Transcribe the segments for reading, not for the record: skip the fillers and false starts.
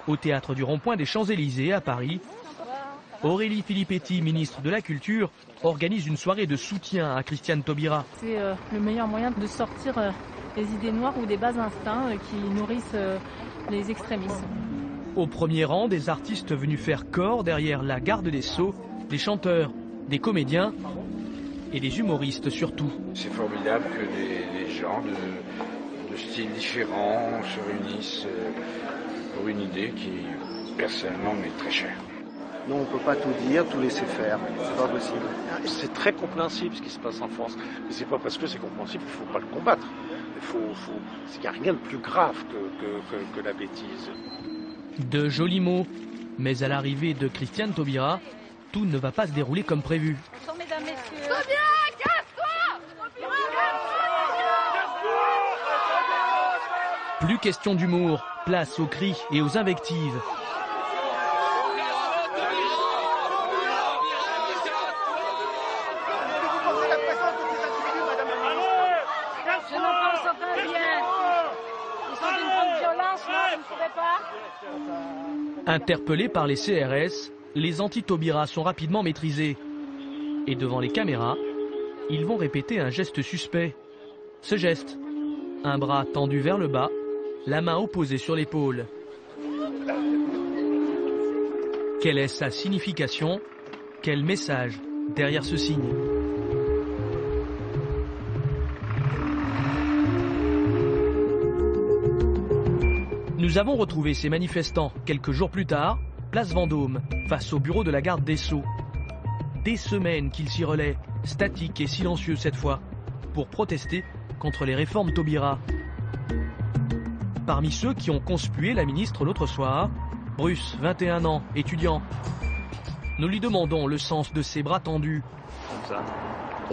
Au théâtre du Rond-Point des Champs-Élysées à Paris, Aurélie Filippetti, ministre de la Culture, organise une soirée de soutien à Christiane Taubira. C'est le meilleur moyen de sortir les idées noires ou des bas instincts qui nourrissent les extrémismes. Au premier rang, des artistes venus faire corps derrière la garde des Sceaux, des chanteurs, des comédiens et des humoristes surtout. C'est formidable que les gens de styles différents se réunissent pour une idée qui, personnellement, m'est très chère. Nous, on ne peut pas tout dire, tout laisser faire. C'est pas possible. C'est très compréhensible ce qui se passe en France. Mais c'est pas parce que c'est compréhensible qu'il ne faut pas le combattre. Il n'y a rien de plus grave que la bêtise. De jolis mots, mais à l'arrivée de Christiane Taubira, tout ne va pas se dérouler comme prévu. Bonsoir, mesdames, messieurs. Plus question d'humour, place aux cris et aux invectives. Je n'en pense pas bien. Ils sont d'une grande violence, non, vous ne trouvez pas? Interpellés par les CRS, les anti-Taubira sont rapidement maîtrisés. Et devant les caméras, ils vont répéter un geste suspect. Ce geste, un bras tendu vers le bas, la main opposée sur l'épaule. Quelle est sa signification? Quel message derrière ce signe? Nous avons retrouvé ces manifestants quelques jours plus tard, place Vendôme, face au bureau de la garde des Sceaux. Des semaines qu'ils s'y relaient, statiques et silencieux cette fois, pour protester contre les réformes Taubira. Parmi ceux qui ont conspué la ministre l'autre soir, Bruce, 21 ans, étudiant. Nous lui demandons le sens de ses bras tendus.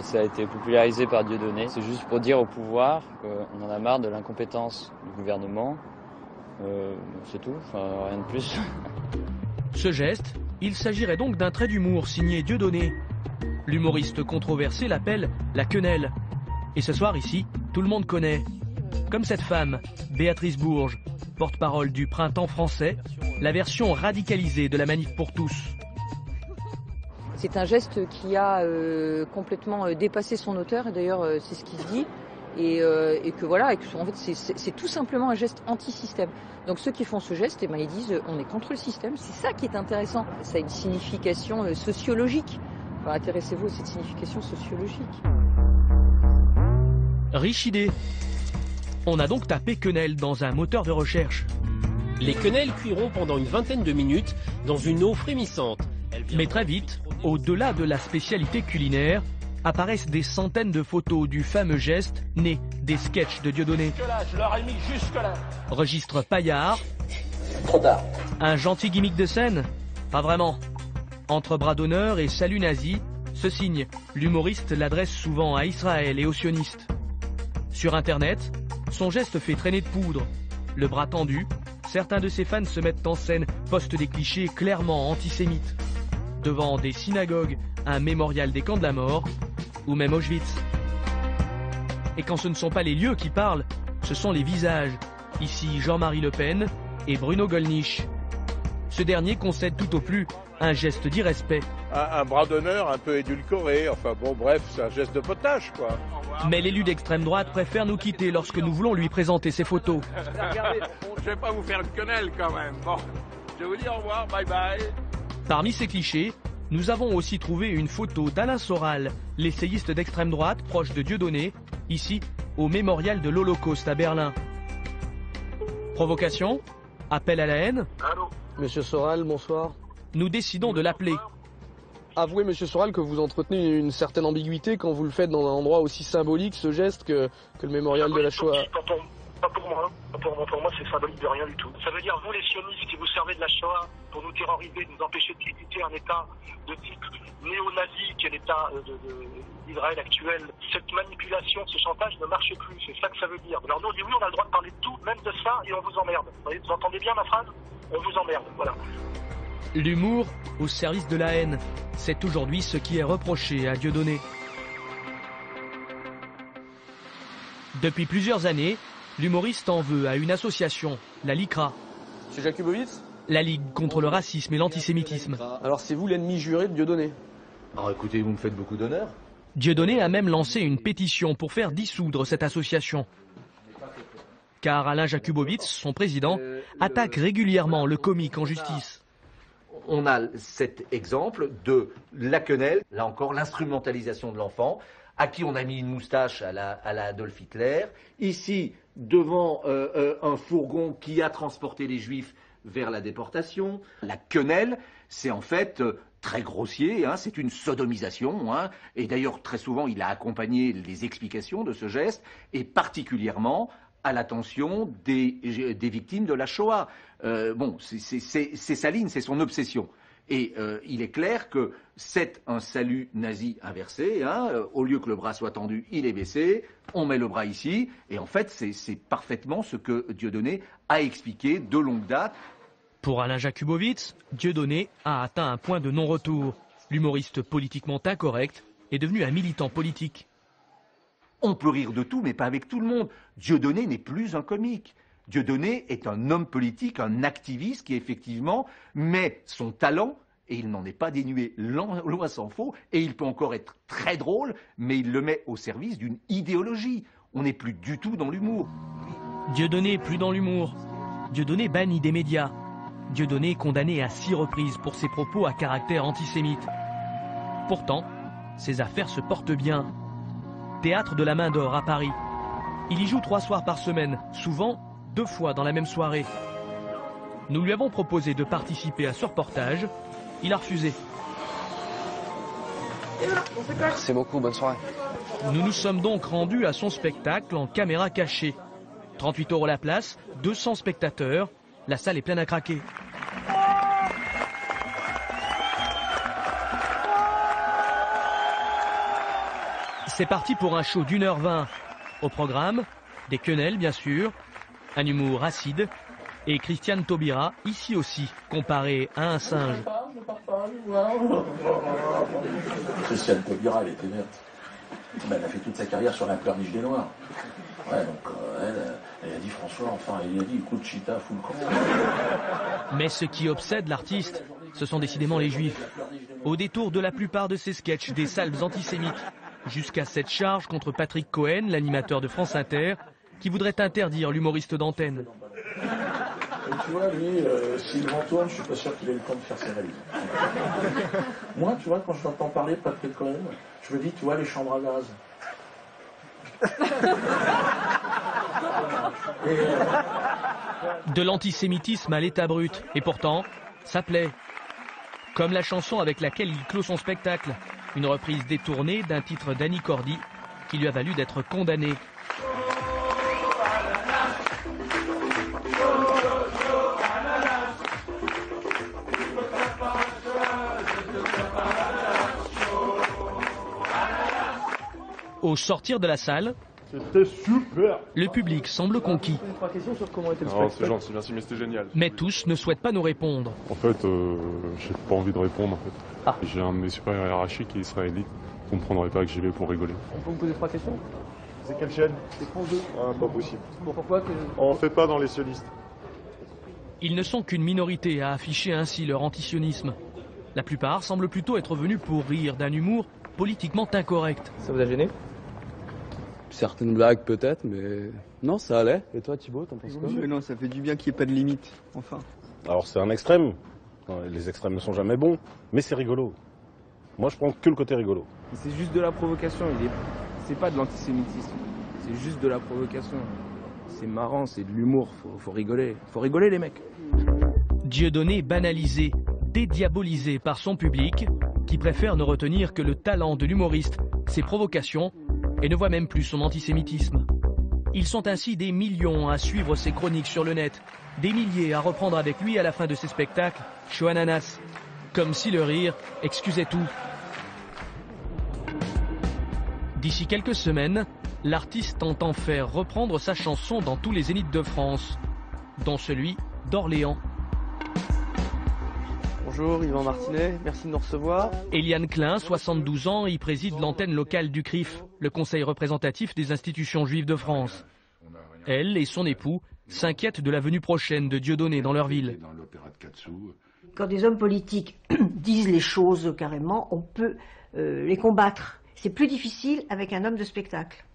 Ça a été popularisé par Dieudonné. C'est juste pour dire au pouvoir qu'on en a marre de l'incompétence du gouvernement. C'est tout, enfin, rien de plus. Ce geste, il s'agirait donc d'un trait d'humour signé Dieudonné. L'humoriste controversé l'appelle la quenelle. Et ce soir ici, tout le monde connaît. Comme cette femme, Béatrice Bourges, porte-parole du Printemps français, la version radicalisée de la manif pour tous. C'est un geste qui a complètement dépassé son auteur, et d'ailleurs c'est ce qui se dit, et que voilà, et que, en fait c'est tout simplement un geste anti-système. Donc ceux qui font ce geste, eh ben, ils disent on est contre le système. C'est ça qui est intéressant. Ça a une signification sociologique. Enfin, intéressez-vous à cette signification sociologique. Riche idée. On a donc tapé quenelle dans un moteur de recherche. Les quenelles cuiront pendant une vingtaine de minutes dans une eau frémissante. Mais très vite, au-delà de la spécialité culinaire, apparaissent des centaines de photos du fameux geste né des sketchs de Dieudonné. Je leur ai mis jusque-là. Registre paillard. Trop tard. Un gentil gimmick de scène? Pas vraiment. Entre bras d'honneur et salut nazi, ce signe, l'humoriste l'adresse souvent à Israël et aux sionistes. Sur Internet, son geste fait traîner de poudre. Le bras tendu, certains de ses fans se mettent en scène, postent des clichés clairement antisémites. Devant des synagogues, un mémorial des camps de la mort, ou même Auschwitz. Et quand ce ne sont pas les lieux qui parlent, ce sont les visages. Ici Jean-Marie Le Pen et Bruno Gollnisch. Ce dernier concède tout au plus un geste d'irrespect. Un bras d'honneur un peu édulcoré, enfin bon bref, c'est un geste de potage quoi. Mais l'élu d'extrême droite préfère nous quitter lorsque nous voulons lui présenter ses photos. Je vais pas vous faire une quenelle quand même. Bon, je vous dis au revoir, bye bye. Parmi ces clichés, nous avons aussi trouvé une photo d'Alain Soral, l'essayiste d'extrême droite proche de Dieudonné, ici au mémorial de l'Holocauste à Berlin. Provocation? Appel à la haine? Allô? Monsieur Soral, bonsoir. Nous décidons de l'appeler. Avouez, monsieur Soral, que vous entretenez une certaine ambiguïté quand vous le faites dans un endroit aussi symbolique, ce geste, que le mémorial de la Shoah. Pas pour moi. Pour moi, c'est symbolique de rien du tout. Ça veut dire, vous les sionistes qui vous servez de la Shoah pour nous terroriser, nous empêcher de critiquer un État de type néo-nazi qui est l'État d'Israël actuel. Cette manipulation, ce chantage ne marche plus. C'est ça que ça veut dire. Alors nous, on dit oui, on a le droit de parler de tout, même de ça, et on vous emmerde. Vous entendez bien ma phrase? On vous emmerde, voilà. L'humour au service de la haine, c'est aujourd'hui ce qui est reproché à Dieudonné. Depuis plusieurs années, l'humoriste en veut à une association, la LICRA. Monsieur Jakubowicz, la Ligue contre le racisme et l'antisémitisme. Alors c'est vous l'ennemi juré de Dieudonné? Alors écoutez, vous me faites beaucoup d'honneur. Dieudonné a même lancé une pétition pour faire dissoudre cette association. Car Alain Jakubowicz, son président, attaque régulièrement le comique en justice. On a cet exemple de la quenelle, là encore l'instrumentalisation de l'enfant, à qui on a mis une moustache à la Adolf Hitler. Ici, devant un fourgon qui a transporté les Juifs vers la déportation. La quenelle, c'est en fait très grossier, hein, c'est une sodomisation, hein, et d'ailleurs très souvent il a accompagné les explications de ce geste, et particulièrement à l'attention des victimes de la Shoah. Bon, c'est sa ligne, c'est son obsession. Et il est clair que c'est un salut nazi inversé, hein, au lieu que le bras soit tendu, il est baissé, on met le bras ici, et en fait c'est parfaitement ce que Dieudonné a expliqué de longue date. Pour Alain Jakubowicz, Dieudonné a atteint un point de non-retour. L'humoriste politiquement incorrect est devenu un militant politique. On peut rire de tout, mais pas avec tout le monde. Dieudonné n'est plus un comique. Dieudonné est un homme politique, un activiste qui effectivement met son talent, et il n'en est pas dénué, loin s'en faut, et il peut encore être très drôle, mais il le met au service d'une idéologie. On n'est plus du tout dans l'humour. Dieudonné plus dans l'humour. Dieudonné banni des médias. Dieudonné condamné à 6 reprises pour ses propos à caractère antisémite. Pourtant, ses affaires se portent bien. Théâtre de la Main d'Or à Paris. Il y joue 3 soirs par semaine, souvent 2 fois dans la même soirée. Nous lui avons proposé de participer à ce reportage. Il a refusé. Merci beaucoup, bonne soirée. Nous nous sommes donc rendus à son spectacle en caméra cachée. 38 € la place, 200 spectateurs. La salle est pleine à craquer. C'est parti pour un show d'1h20. Au programme, des quenelles bien sûr, un humour acide et Christiane Taubira, ici aussi, comparée à un singe. Christiane Taubira, elle était verte. Elle a fait toute sa carrière sur la pleurniche des Noirs. Ouais, donc elle a dit François, enfin, il a dit écoute, Chita, fous le camp. Mais ce qui obsède l'artiste, ce sont décidément les Juifs. Au détour de la plupart de ses sketchs, des salves antisémites, jusqu'à cette charge contre Patrick Cohen, l'animateur de France Inter, qui voudrait interdire l'humoriste d'antenne. Et tu vois, lui, s'il rentourne, je suis pas sûr qu'il ait le temps de faire ses valises. Moi, tu vois, quand je t'entends parler de Patrick Cohen, je me dis, tu vois, les chambres à gaz. De l'antisémitisme à l'état brut, et pourtant, ça plaît. Comme la chanson avec laquelle il clôt son spectacle, une reprise détournée d'un titre d'Annie Cordy qui lui a valu d'être condamné. Au sortir de la salle, c'était super. Le public semble conquis. C'est gentil, merci, mais c'était génial. Mais tous ne souhaitent pas nous répondre. En fait, j'ai pas envie de répondre. En fait. Ah. J'ai un de mes supérieurs hiérarchiques qui est israélite. Vous ne comprendrez pas que j'y vais pour rigoler. On peut vous poser 3 questions? C'est quelle chaîne? C'est France 2. Ah, pas possible. Pourquoi que... On fait pas dans les sionistes. Ils ne sont qu'une minorité à afficher ainsi leur antisionisme. La plupart semblent plutôt être venus pour rire d'un humour politiquement incorrect. Ça vous a gêné? Certaines blagues peut-être, mais non, ça allait. Et toi Thibaut, t'en penses quoi? Mais non, ça fait du bien qu'il n'y ait pas de limite, enfin. Alors c'est un extrême. Les extrêmes ne sont jamais bons, mais c'est rigolo. Moi je prends que le côté rigolo. C'est juste de la provocation, c'est pas de l'antisémitisme. C'est juste de la provocation. C'est marrant, c'est de l'humour, faut rigoler. Faut rigoler les mecs. Dieudonné banalisé, dédiabolisé par son public, qui préfère ne retenir que le talent de l'humoriste, ses provocations, et ne voit même plus son antisémitisme. Ils sont ainsi des millions à suivre ses chroniques sur le net, des milliers à reprendre avec lui à la fin de ses spectacles, Show Ananas, comme si le rire excusait tout. D'ici quelques semaines, l'artiste entend faire reprendre sa chanson dans tous les zéniths de France, dont celui d'Orléans. Bonjour, Yvan Martinet, merci de nous recevoir. Eliane Klein, 72 ans, y préside l'antenne locale du CRIF, le conseil représentatif des institutions juives de France. Elle et son époux s'inquiètent de la venue prochaine de Dieudonné dans leur ville. Quand des hommes politiques disent les choses carrément, on peut les combattre. C'est plus difficile avec un homme de spectacle.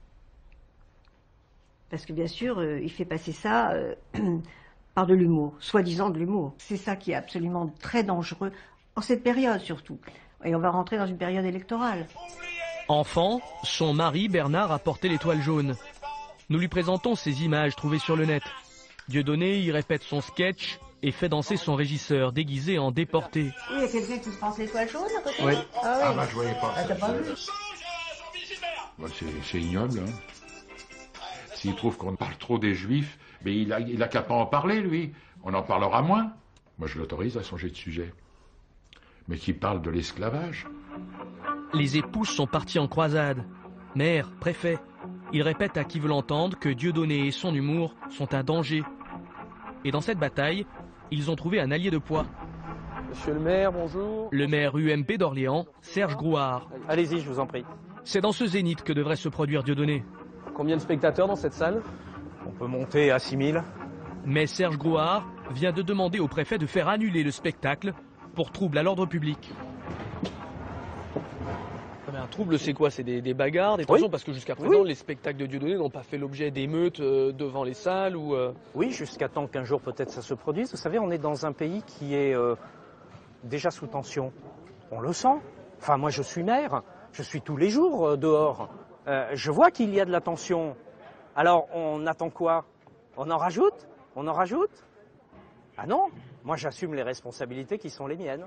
Parce que bien sûr, il fait passer ça par de l'humour, soi-disant de l'humour. C'est ça qui est absolument très dangereux, en cette période surtout. Et on va rentrer dans une période électorale. Enfant, son mari Bernard a porté l'étoile jaune. Nous lui présentons ces images trouvées sur le net. Dieudonné y répète son sketch et fait danser son régisseur déguisé en déporté. Oui, il y a quelqu'un qui pense l'étoile jaune à côté. Oui. Ah oui. Je voyais pas. Ah, t'as pas vu? C'est ignoble. Hein. S'il trouve qu'on parle trop des Juifs, mais il a qu'à pas en parler, lui. On en parlera moins. Moi, je l'autorise à changer de sujet. Mais qu'il parle de l'esclavage. Les épouses sont parties en croisade. Maire, préfet, ils répètent à qui veut l'entendre que Dieudonné et son humour sont un danger. Et dans cette bataille, ils ont trouvé un allié de poids. Monsieur le maire, bonjour. Le maire UMP d'Orléans, Serge Grouard. Allez-y, je vous en prie. C'est dans ce zénith que devrait se produire Dieudonné. Combien de spectateurs dans cette salle? On peut monter à 6000. Mais Serge Grouard vient de demander au préfet de faire annuler le spectacle pour trouble à l'ordre public. Un trouble, c'est quoi? C'est des bagarres, des tensions? Parce que jusqu'à présent, les spectacles de Dieudonné n'ont pas fait l'objet d'émeutes devant les salles ou... Oui, jusqu'à temps qu'un jour peut-être ça se produise. Vous savez, on est dans un pays qui est déjà sous tension. On le sent. Enfin, moi je suis maire, je suis tous les jours dehors. Je vois qu'il y a de la tension. Alors, on attend quoi? On en rajoute? On en rajoute? Ah non, moi j'assume les responsabilités qui sont les miennes.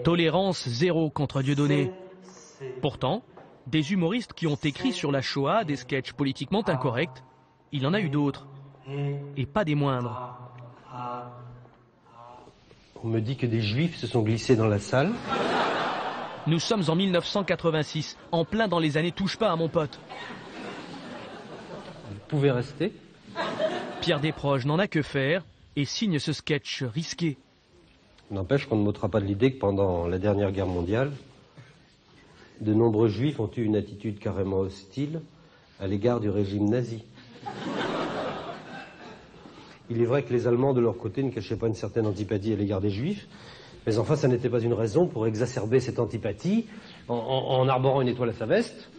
Tolérance zéro contre Dieudonné. Pourtant, des humoristes qui ont écrit sur la Shoah des sketchs politiquement incorrects, il en a eu d'autres, et pas des moindres. On me dit que des juifs se sont glissés dans la salle. Nous sommes en 1986, en plein dans les années touche pas à mon pote. Vous pouvez rester. Pierre Desproges n'en a que faire et signe ce sketch risqué. N'empêche qu'on ne m'ôtera pas de l'idée que pendant la dernière guerre mondiale, de nombreux juifs ont eu une attitude carrément hostile à l'égard du régime nazi. Il est vrai que les Allemands, de leur côté, ne cachaient pas une certaine antipathie à l'égard des juifs, mais enfin, ça n'était pas une raison pour exacerber cette antipathie en arborant une étoile à sa veste,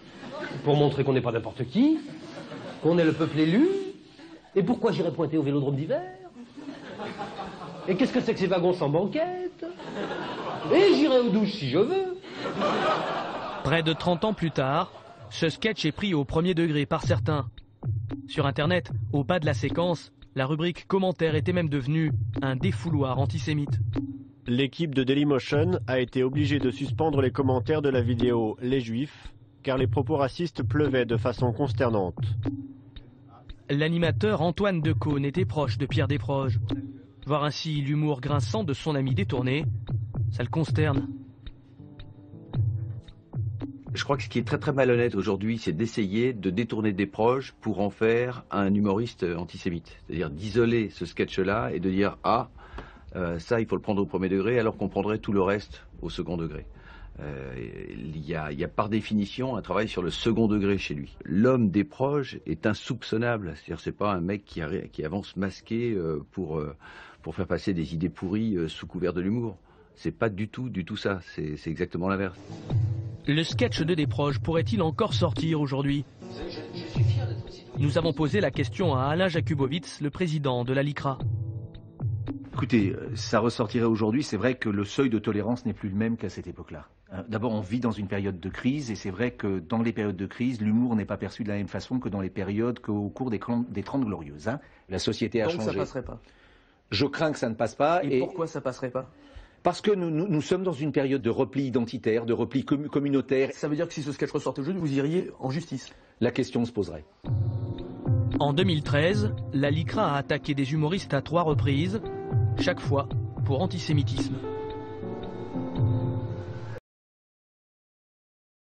pour montrer qu'on n'est pas n'importe qui, qu'on est le peuple élu, et pourquoi j'irais pointer au vélodrome d'hiver? Et qu'est-ce que c'est que ces wagons sans banquette? Et j'irai aux douches si je veux. Près de 30 ans plus tard, ce sketch est pris au premier degré par certains. Sur Internet, au bas de la séquence, la rubrique commentaires était même devenue un défouloir antisémite. L'équipe de Dailymotion a été obligée de suspendre les commentaires de la vidéo Les Juifs, car les propos racistes pleuvaient de façon consternante. L'animateur Antoine Decaune était proche de Pierre Desproges. Voir ainsi l'humour grinçant de son ami détourné, ça le consterne. Je crois que ce qui est très très malhonnête aujourd'hui, c'est d'essayer de détourner Desproges pour en faire un humoriste antisémite. C'est-à-dire d'isoler ce sketch-là et de dire « Ah, ça il faut le prendre au premier degré alors qu'on prendrait tout le reste au second degré ». Il y a par définition un travail sur le second degré chez lui. L'homme Desproges est insoupçonnable, c'est-à-dire c'est pas un mec qui avance masqué pour faire passer des idées pourries sous couvert de l'humour. C'est pas du tout ça, c'est exactement l'inverse. Le sketch de Desproges pourrait-il encore sortir aujourd'hui? Nous avons posé la question à Alain Jakubowicz, le président de la LICRA. Écoutez, ça ressortirait aujourd'hui, c'est vrai que le seuil de tolérance n'est plus le même qu'à cette époque-là. D'abord, on vit dans une période de crise, et c'est vrai que dans les périodes de crise, l'humour n'est pas perçu de la même façon que dans les périodes qu'au cours des 30 Glorieuses. La société a changé. Donc ça passerait pas? Je crains que ça ne passe pas. Et pourquoi ça passerait pas? Parce que nous sommes dans une période de repli identitaire, de repli communautaire. Ça veut dire que si ce sketch ressortait aujourd'hui, vous iriez en justice? La question se poserait. En 2013, la LICRA a attaqué des humoristes à 3 reprises, chaque fois pour antisémitisme.